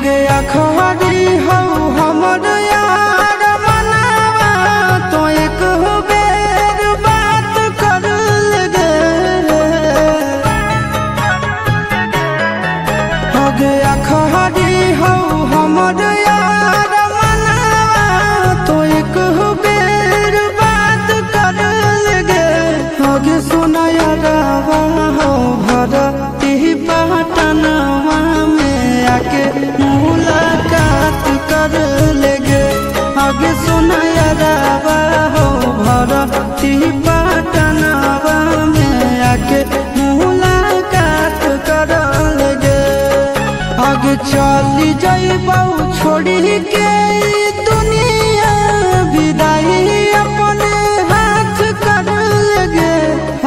गया खरी हो हमर यार मनावा तो एक बेर बात कर लगे हो गया खरी हो हमर यार मनावा तो एक बेर बात कर लगे हो गे सोना यारवा हो भरती पटनवा में आके मुलाकात कर लेगे आगे सुना यारवा हो भरती पटनवा में आके मुलाकात कर लेगे आगे चली जाइबौ छोड़ी के दुनिया विदाई अपने हाथ कर लेगे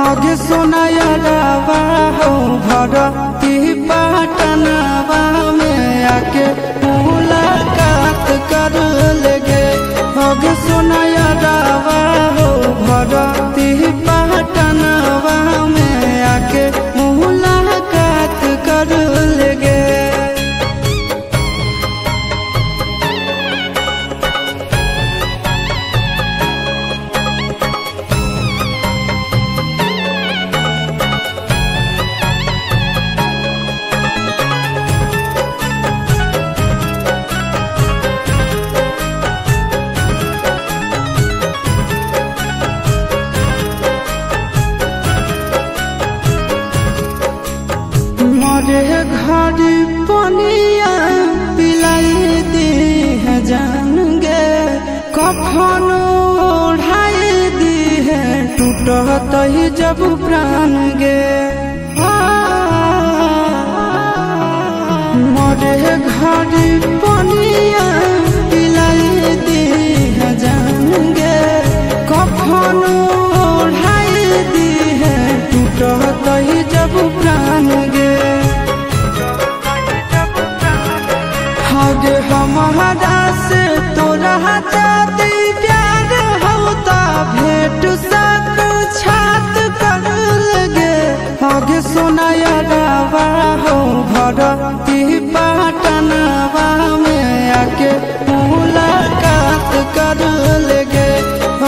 आगे सुना यारवा हो भरती पटनवा में आके मुलाकात कर लेगे आगे सुना यारवा हो भरती पटनवा में आके मुलाकात कर लेगे। मरे घर पनिया पिलाई दी है जान गे कफन ओढ़ाई दी है टूटत ही जब प्राण गे मरे घर पनिया पिलाई दी है जान गे कफन ओढ़ाई दी है टूटत ही जब प्राण गे आगे हमारा से तोरा जाती प्यार होता भेंट साक्षात कर लगे आगे सोना यारवा हो भरती पटनवा में आके मुलाकात कर लेगे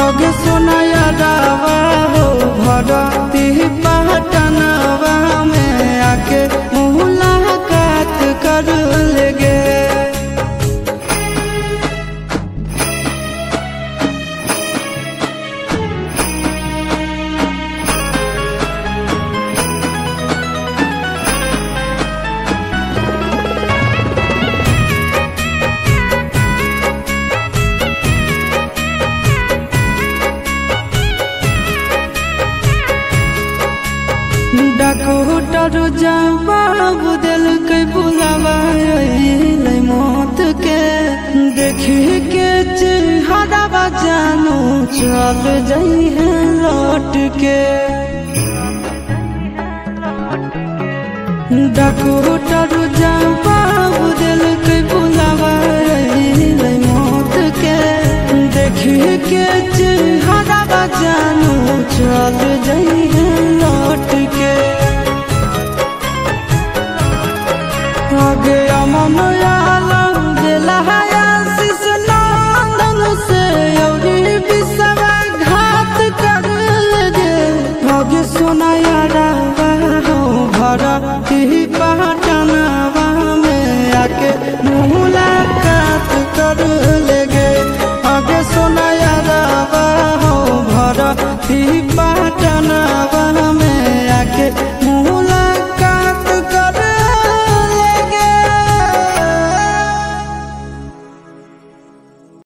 आगे सोना यारवा हो भरती पटनवा में आके मुलाकात कर लेगे। डॉक्टर जवाब दिल के बुलावा मौत के देखी के चेहरा जानू चल जाई है लौट के डॉक्टर जवाब दिल के बुलावा मौत के देखी के चेहरा जानू चल जाई